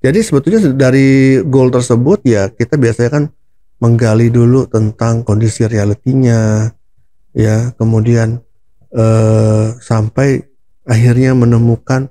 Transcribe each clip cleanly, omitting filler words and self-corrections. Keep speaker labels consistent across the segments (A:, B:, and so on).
A: Jadi sebetulnya dari goal tersebut ya kita biasanya kan menggali dulu tentang kondisi realitinya, ya, kemudian sampai akhirnya menemukan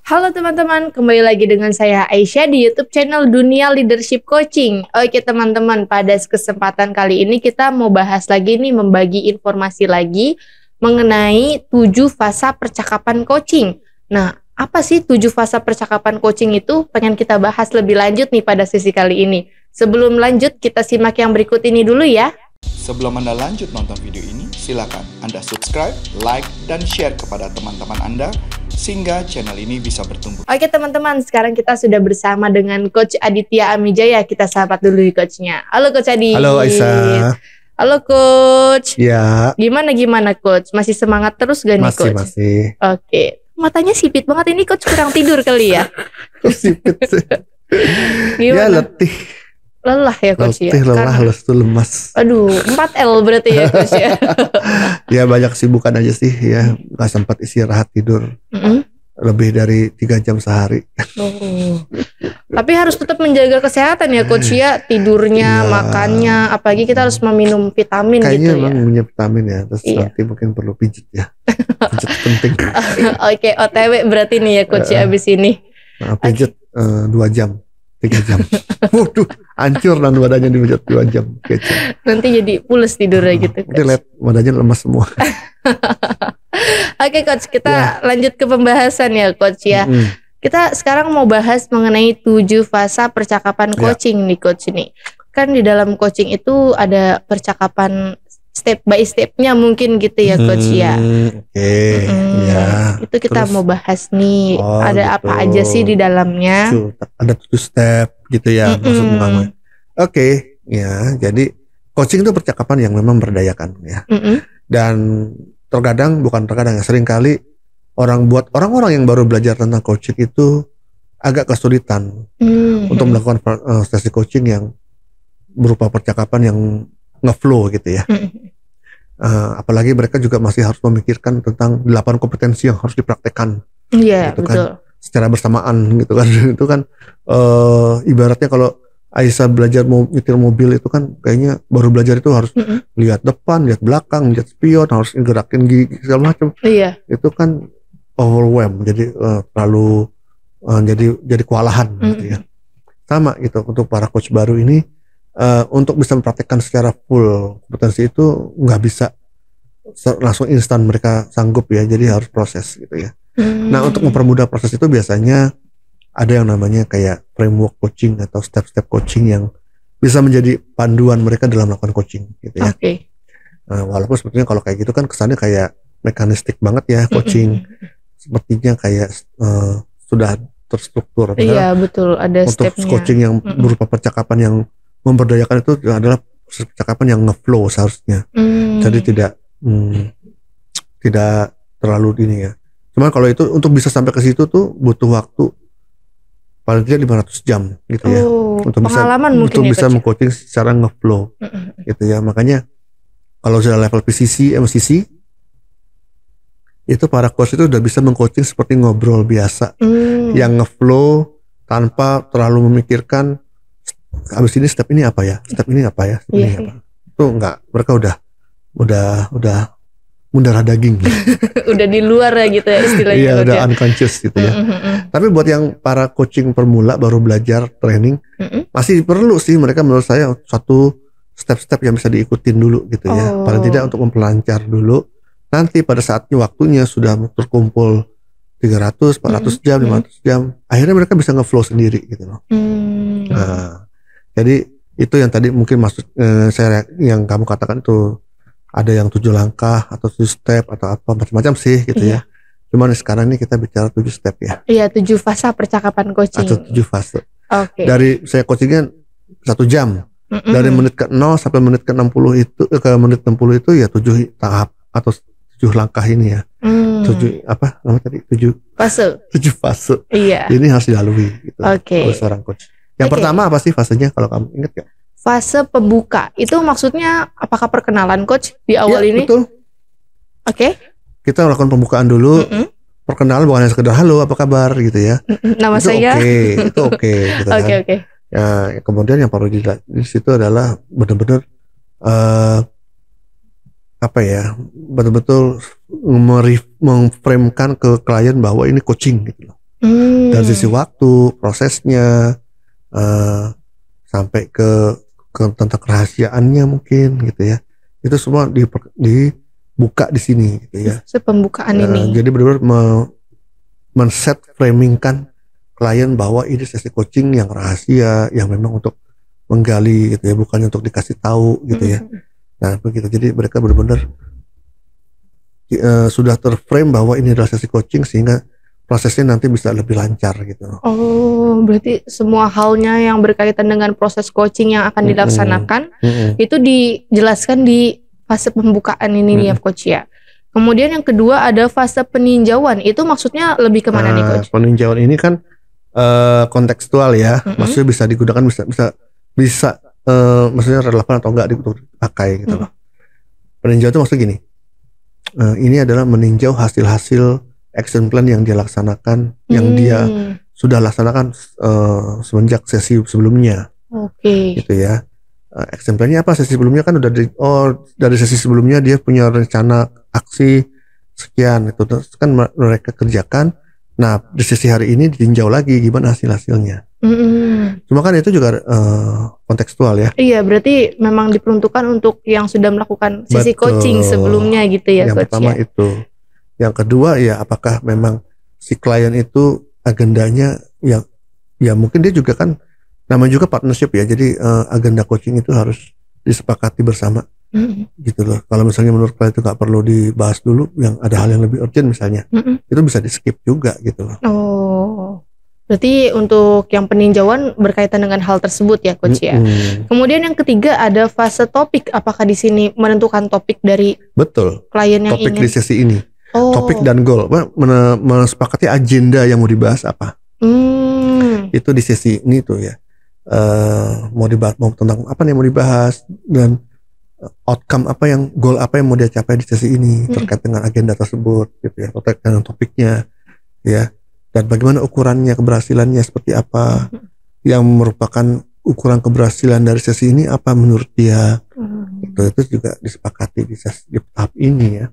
B: Halo teman-teman, kembali lagi dengan saya Aisyah di YouTube channel Dunia Leadership Coaching. Oke teman-teman, pada kesempatan kali ini kita mau bahas lagi nih, membagi informasi lagi mengenai 7 fasa percakapan coaching. Nah, apa sih 7 fasa percakapan coaching itu? Pengen kita bahas lebih lanjut nih pada sesi kali ini. Sebelum lanjut, kita simak yang berikut ini dulu ya.
C: Sebelum Anda lanjut nonton video ini, silakan Anda subscribe, like, dan share kepada teman-teman Anda sehingga channel ini bisa bertumbuh.
B: Oke teman-teman, sekarang kita sudah bersama dengan Coach Aditya Amijaya. Kita sahabat dulu di coachnya. Halo Coach Adit.
A: Halo Aisyah.
B: Halo Coach.
A: Ya.
B: Gimana Coach? Masih semangat terus gak nih Coach?
A: Masih.
B: Oke. Matanya sipit banget ini Coach, kurang tidur kali ya?
A: Sipit sih.
B: Gimana?
A: Ya letih.
B: Lelah ya Coach ya?
A: Letih, lelah, lemas.
B: Aduh, 4L berarti ya Coach ya?
A: Ya banyak kesibukan aja sih ya. Gak sempat istirahat tidur. Lebih dari 3 jam sehari.
B: Oh. Tapi harus tetap menjaga kesehatan ya Coach ya, tidurnya, makannya, apalagi kita harus meminum vitamin.
A: Kayaknya
B: gitu ya.
A: Emang punya vitamin ya, terus nanti mungkin perlu pijit ya. Pijit penting.
B: Oke, OTW berarti nih ya Coach ya abis ini.
A: Pijit 2 jam, 3 jam. Waduh, hancur dan badannya dipijit 2 jam. Kecil.
B: Nanti jadi pules tidurnya gitu Coach.
A: Nanti lihat badannya lemas semua.
B: Oke Coach, kita lanjut ke pembahasan ya Coach ya. Kita sekarang mau bahas mengenai 7 fasa percakapan coaching nih Coach nih. Kan di dalam coaching itu ada percakapan step by stepnya mungkin gitu ya Coach ya.
A: Oke, ya.
B: Itu kita
A: Terus,
B: mau bahas nih. Ada
A: gitu.
B: apa aja sih di dalamnya?
A: Ada 7 step gitu ya maksud Muhammad. Oke, ya. Jadi coaching itu percakapan yang memang berdayakan ya. Dan terkadang seringkali orang-orang yang baru belajar tentang coaching itu agak kesulitan untuk melakukan sesi coaching yang berupa percakapan yang ngeflow gitu ya. Apalagi mereka juga masih harus memikirkan tentang 8 kompetensi yang harus dipraktekkan.
B: Iya,
A: gitu
B: betul.
A: kan, secara bersamaan gitu kan. Itu kan ibaratnya kalau Aisyah belajar nyetir mobil itu kan kayaknya baru belajar itu harus lihat depan, lihat belakang, lihat spion, harus gerakin gigi segala macam.
B: Iya.
A: Itu kan overwhelm, jadi terlalu jadi kewalahan gitu ya. Sama gitu untuk para coach baru ini, untuk bisa mempraktekkan secara full kompetensi itu nggak bisa langsung instan mereka sanggup ya, jadi harus proses gitu ya. Nah untuk mempermudah proses itu biasanya ada yang namanya kayak framework coaching atau step-step coaching yang bisa menjadi panduan mereka dalam melakukan coaching gitu ya. Walaupun sebetulnya kalau kayak gitu kan kesannya kayak mekanistik banget ya coaching. Sepertinya kayak sudah terstruktur.
B: Iya betul, ada
A: untuk
B: stepnya.
A: Coaching yang berupa percakapan yang memberdayakan itu adalah percakapan yang ngeflow seharusnya. Jadi tidak terlalu ini ya. Cuman kalau itu untuk bisa sampai ke situ tuh butuh waktu paling tidak 500 jam gitu ya. Untuk bisa meng-coaching secara ngeflow gitu ya. Makanya kalau sudah level PCC, MCC itu para coach itu udah bisa meng-coaching seperti ngobrol biasa yang ngeflow tanpa terlalu memikirkan habis ini step ini apa ya, step ini apa ya, step ini apa. Itu enggak, mereka udah mendarah daging.
B: Udah di luar ya gitu ya istilahnya.
A: Iya, udah unconscious gitu ya. Tapi buat yang para coaching pemula baru belajar training, masih perlu sih mereka menurut saya satu step-step yang bisa diikutin dulu gitu ya. Paling tidak untuk mempelancar dulu. Nanti pada saatnya waktunya sudah terkumpul 300, 400 jam, 500 jam, akhirnya mereka bisa ngeflow sendiri gitu loh. Nah, jadi itu yang tadi mungkin maksud saya yang kamu katakan itu ada yang 7 langkah atau 7 step atau apa macam-macam sih gitu ya. Cuman sekarang ini kita bicara 7 step ya.
B: Iya, 7 fasa percakapan coaching.
A: Atau 7 fase.
B: Dari
A: saya coachingnya 1 jam. Dari menit ke 0 sampai menit ke 60 itu ke menit 60 itu ya 7 tahap atau langkah ini ya. 7 apa nama tadi 7 fase.
B: Iya.
A: Ini harus dilalui gitu,
B: Oke.
A: oleh seorang coach. Yang pertama apa sih fasenya kalau kamu ingat gak?
B: Fase pembuka itu maksudnya apakah perkenalan coach di awal
A: Ya,
B: ini?
A: betul.
B: Oke.
A: Kita melakukan pembukaan dulu. Perkenalan bukan hanya sekedar halo apa kabar gitu ya.
B: Nama
A: Itu
B: saya.
A: itu oke gitu kan.
B: Oke.
A: Ya, kemudian yang perlu di situ adalah benar-benar apa ya, betul-betul memframekan ke klien bahwa ini coaching gitu loh. Dari sisi waktu, prosesnya, sampai ke tentang kerahasiaannya mungkin gitu ya. Itu semua dibuka di sini gitu ya.
B: Pembukaan ini.
A: Jadi benar-benar men-set framingkan klien bahwa ini sesi coaching yang rahasia, yang memang untuk menggali gitu ya, bukan untuk dikasih tahu gitu ya. Nah begitu, jadi mereka benar-benar sudah terframe bahwa ini adalah sesi coaching sehingga prosesnya nanti bisa lebih lancar gitu.
B: Oh, berarti semua halnya yang berkaitan dengan proses coaching yang akan dilaksanakan itu dijelaskan di fase pembukaan ini nih ya coach ya. Kemudian yang kedua ada fase peninjauan, itu maksudnya lebih kemana nih coach?
A: Peninjauan ini kan kontekstual ya, maksudnya bisa digunakan bisa maksudnya relevan atau enggak dipakai gitu loh. Peninjauan itu maksudnya gini, ini adalah meninjau hasil-hasil action plan yang dia laksanakan, yang dia sudah laksanakan semenjak sesi sebelumnya.
B: Oke.
A: Gitu ya. Action plan-nya apa? Sesi sebelumnya kan udah dari sesi sebelumnya dia punya rencana aksi sekian itu kan mereka kerjakan. Nah di sesi hari ini ditinjau lagi gimana hasilnya. Cuma kan itu juga kontekstual ya.
B: Iya, berarti memang diperuntukkan untuk yang sudah melakukan sesi coaching sebelumnya gitu ya
A: yang
B: coach
A: pertama
B: ya.
A: Itu. Yang kedua ya apakah memang si klien itu agendanya yang ya mungkin dia juga kan namanya juga partnership ya. Jadi agenda coaching itu harus disepakati bersama. Gitu loh. Kalau misalnya menurut klien itu nggak perlu dibahas dulu, yang ada hal yang lebih urgent misalnya, itu bisa di skip juga gitu loh.
B: Oh, berarti untuk yang peninjauan berkaitan dengan hal tersebut ya coach ya. Kemudian yang ketiga ada fase topik. Apakah di sini menentukan topik dari klien yang
A: topik
B: ingin?
A: di sesi ini, topik dan goal, mesepakati agenda yang mau dibahas apa. Itu di sesi ini tuh ya. Mau dibahas, mau tentang apa nih yang mau dibahas, dan outcome apa yang, goal apa yang mau dia capai di sesi ini terkait dengan agenda tersebut gitu ya, terkait dengan topiknya ya, dan bagaimana ukurannya, keberhasilannya seperti apa, yang merupakan ukuran keberhasilan dari sesi ini apa menurut dia. Itu juga disepakati di tahap ini ya.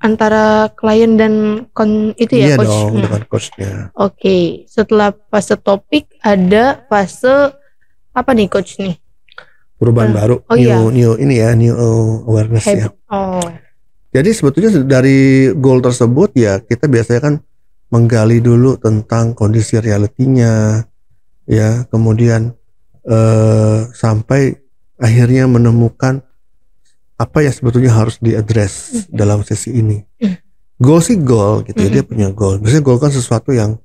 B: Antara klien dan itu ya
A: iya
B: coach.
A: Dong, dengan coachnya.
B: Oke, setelah fase topik ada fase apa nih coach nih?
A: Perubahan baru, new awareness ya. Jadi sebetulnya dari goal tersebut ya kita biasanya kan menggali dulu tentang kondisi realitinya ya, kemudian sampai akhirnya menemukan apa yang sebetulnya harus diadres dalam sesi ini. Goal sih goal gitu ya, dia punya goal. Biasanya goal kan sesuatu yang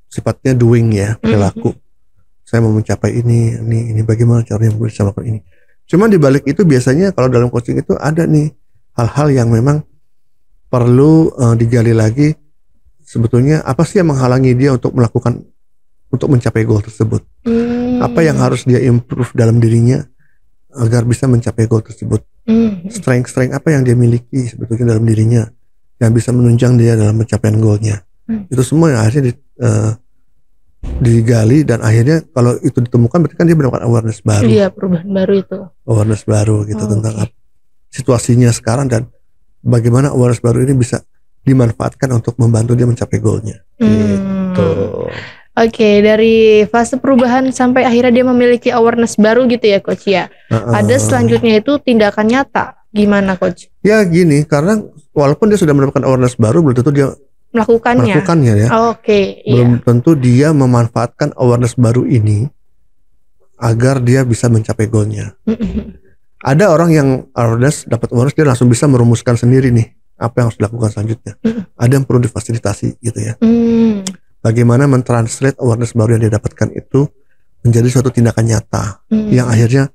A: sifatnya doing ya, perilaku. Saya mau mencapai ini bagaimana caranya bisa melakukan ini. Cuma di balik itu biasanya kalau dalam coaching itu ada nih hal-hal yang memang perlu digali lagi. Sebetulnya apa sih yang menghalangi dia untuk mencapai goal tersebut? Apa yang harus dia improve dalam dirinya agar bisa mencapai goal tersebut. Strength apa yang dia miliki sebetulnya dalam dirinya yang bisa menunjang dia dalam pencapaian goalnya. Itu semua yang akhirnya digali, dan akhirnya kalau itu ditemukan berarti kan dia mendapatkan awareness baru.
B: Iya, perubahan baru itu.
A: Awareness baru gitu tentang situasinya sekarang dan bagaimana awareness baru ini bisa dimanfaatkan untuk membantu dia mencapai goalnya. Gitu.
B: Oke, dari fase perubahan sampai akhirnya dia memiliki awareness baru gitu ya Coach ya. Ada selanjutnya itu tindakan nyata. Gimana Coach?
A: Ya gini, karena walaupun dia sudah mendapatkan awareness baru, belum tentu dia melakukannya ya. Belum tentu dia memanfaatkan awareness baru ini agar dia bisa mencapai goalnya. Ada orang yang awareness, dapat awareness, dia langsung bisa merumuskan sendiri nih apa yang harus dilakukan selanjutnya. Ada yang perlu difasilitasi gitu ya. Bagaimana mentranslate awareness baru yang dia dapatkan itu menjadi suatu tindakan nyata yang akhirnya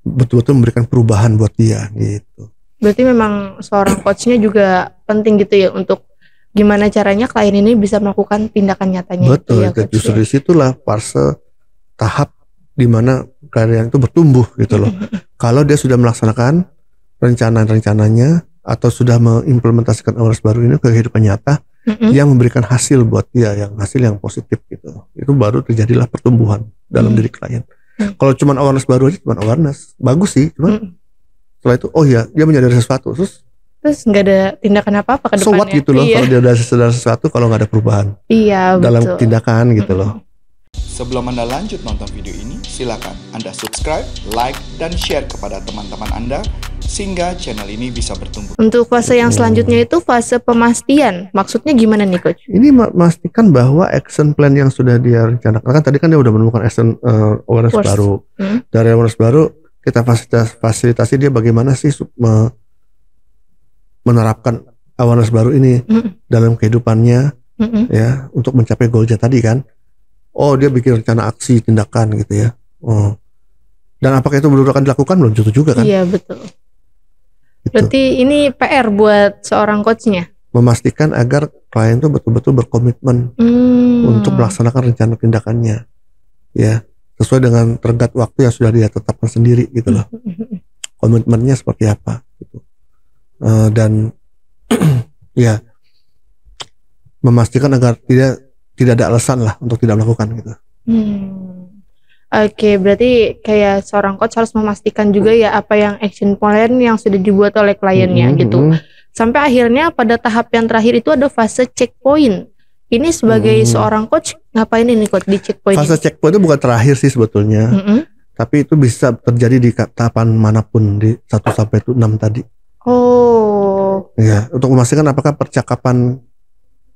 A: betul-betul memberikan perubahan buat dia gitu.
B: Berarti memang seorang coachnya juga penting gitu ya untuk gimana caranya klien ini bisa melakukan tindakan nyatanya.
A: Betul,
B: gitu ya,
A: justru disitulah fase tahap di mana klien itu bertumbuh gitu loh. Kalau dia sudah melaksanakan rencananya atau sudah mengimplementasikan awareness baru ini ke kehidupan nyata yang memberikan hasil buat dia, yang hasil yang positif gitu, itu baru terjadilah pertumbuhan dalam diri klien. Kalau cuman awareness baru aja, cuman awareness bagus sih, cuman setelah itu oh ya dia menyadari sesuatu terus
B: nggak ada tindakan apa-apa ke depannya.
A: So what gitu loh, kalau dia udah sadar sesuatu, kalau nggak ada perubahan dalam tindakan gitu loh.
C: Sebelum Anda lanjut nonton video ini, silakan Anda subscribe, like, dan share kepada teman-teman Anda sehingga channel ini bisa bertumbuh.
B: Untuk fase yang selanjutnya itu fase pemastian. Maksudnya gimana nih Coach?
A: Ini memastikan bahwa action plan yang sudah dia rencanakan, kan tadi kan dia udah menemukan action awareness baru. Dari awareness baru kita fasilitasi dia bagaimana sih menerapkan awareness baru ini dalam kehidupannya ya untuk mencapai goalnya tadi kan. Oh dia bikin rencana aksi tindakan gitu ya. Dan apakah itu benar akan dilakukan, belum tentu juga kan.
B: Iya betul gitu. Berarti ini PR buat seorang coachnya,
A: memastikan agar klien itu betul-betul berkomitmen untuk melaksanakan rencana tindakannya ya, sesuai dengan tenggat waktu yang sudah dia tetapkan sendiri gitu loh. Komitmennya seperti apa gitu. Dan ya memastikan agar tidak ada alasan lah untuk tidak melakukan gitu.
B: Oke, berarti kayak seorang coach harus memastikan juga ya apa yang action plan yang sudah dibuat oleh kliennya gitu. Sampai akhirnya pada tahap yang terakhir itu ada fase checkpoint. Ini sebagai seorang coach ngapain ini Coach di checkpoint?
A: Fase checkpoint itu bukan terakhir sih sebetulnya. Tapi itu bisa terjadi di tahapan manapun di 1 sampai 6 tadi. Ya, untuk memastikan apakah percakapan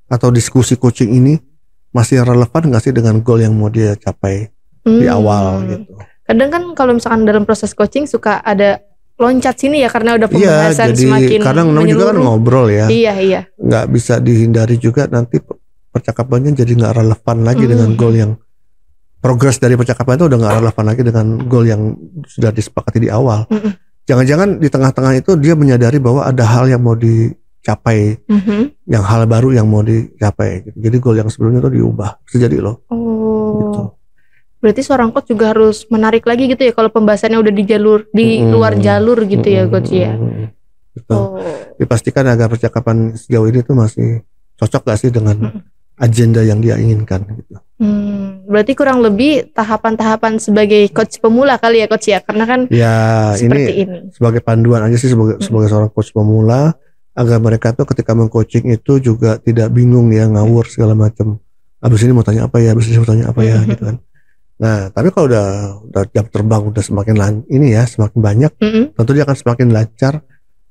A: atau diskusi coaching ini masih relevan nggak sih dengan goal yang mau dia capai di awal gitu.
B: Kadang kan kalau misalkan dalam proses coaching suka ada loncat sini ya karena udah pembahasan
A: jadi
B: semakin
A: kadang juga kan ngobrol ya.
B: Iya.
A: Nggak bisa dihindari juga nanti percakapannya jadi nggak relevan lagi dengan goal yang progres dari percakapan itu udah nggak relevan lagi dengan goal yang sudah disepakati di awal. Jangan-jangan di tengah-tengah itu dia menyadari bahwa ada hal yang mau dicapai, yang hal baru yang mau dicapai. Gitu. Jadi goal yang sebelumnya itu diubah, bisa jadi loh. Gitu.
B: Berarti seorang coach juga harus menarik lagi gitu ya kalau pembahasannya udah di luar jalur gitu ya Coach ya. Gitu.
A: Dipastikan agar percakapan sejauh ini tuh masih cocok gak sih dengan agenda yang dia inginkan gitu.
B: Berarti kurang lebih tahapan-tahapan sebagai coach pemula kali ya Coach ya, karena kan
A: ya
B: seperti
A: ini sebagai panduan aja sih sebagai seorang coach pemula agar mereka tuh ketika meng-coaching itu juga tidak bingung ya, ngawur segala macam. Abis ini mau tanya apa ya, abis ini mau tanya apa ya gitu kan. Nah, tapi kalau udah jam terbang udah semakin semakin banyak, tentu dia akan semakin lancar.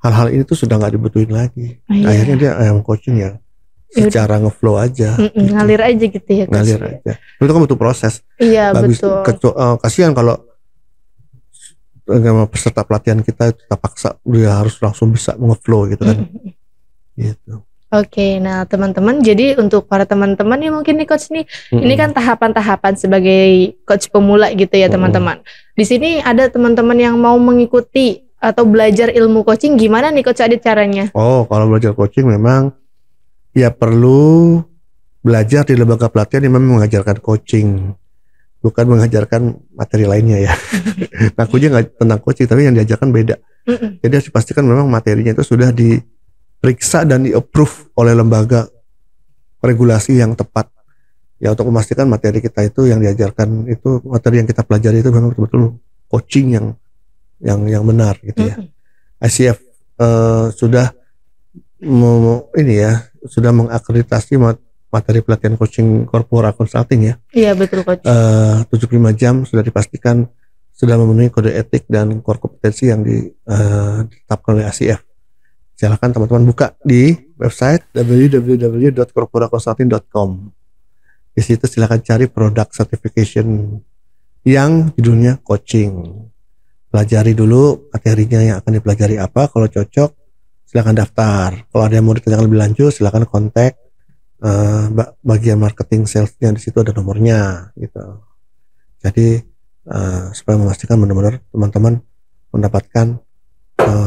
A: Hal-hal ini tuh sudah nggak dibutuhin lagi. Akhirnya dia yang coaching ya secara ngeflow aja, gitu.
B: Ngalir aja gitu ya.
A: Ngalir aja. Itu kan butuh proses.
B: Iya betul.
A: Kasihan kalau peserta pelatihan kita kita paksa dia harus langsung bisa ngeflow gitu kan. Gitu.
B: Oke, nah teman-teman, jadi untuk para teman-teman yang mungkin nih Coach nih, ini kan tahapan-tahapan sebagai coach pemula gitu ya teman-teman. Di sini ada teman-teman yang mau mengikuti atau belajar ilmu coaching, gimana nih Coach Adit caranya?
A: Oh, kalau belajar coaching memang ya perlu belajar di lembaga pelatihan yang memang mengajarkan coaching, bukan mengajarkan materi lainnya ya. Ngakunya nggak tentang coaching, tapi yang diajarkan beda. Jadi harus dipastikan memang materinya itu sudah diperiksa dan di-approve oleh lembaga regulasi yang tepat Ya untuk memastikan materi kita itu yang diajarkan itu, materi yang kita pelajari itu memang betul-betul coaching yang benar gitu ya. ICF sudah sudah mengakreditasi materi pelatihan coaching corporate consulting ya.
B: Iya betul coach.
A: 75 jam sudah dipastikan sudah memenuhi kode etik dan core kompetensi yang ditetapkan oleh ICF. Silakan teman-teman buka di website www.corporaconsulting.com. Di situ silakan cari product certification yang judulnya coaching. Pelajari dulu materinya yang akan dipelajari apa. Kalau cocok silakan daftar. Kalau ada yang mau ditanyakan lebih lanjut silakan kontak bagian marketing salesnya, di situ ada nomornya gitu. Jadi supaya memastikan benar-benar teman-teman mendapatkan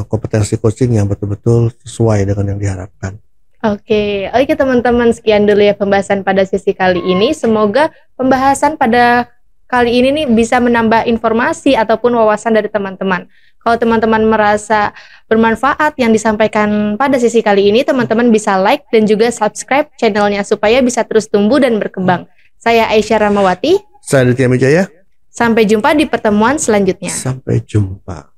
A: kompetensi coaching yang betul-betul sesuai dengan yang diharapkan.
B: Oke teman-teman, sekian dulu ya pembahasan pada sesi kali ini. Semoga pembahasan pada kali ini nih bisa menambah informasi ataupun wawasan dari teman-teman. Kalau teman-teman merasa bermanfaat yang disampaikan pada sesi kali ini, teman-teman bisa like dan juga subscribe channelnya supaya bisa terus tumbuh dan berkembang. Saya Aisyah Rahmawati.
A: Saya Aditya Mijaya.
B: Sampai jumpa di pertemuan selanjutnya.
A: Sampai jumpa.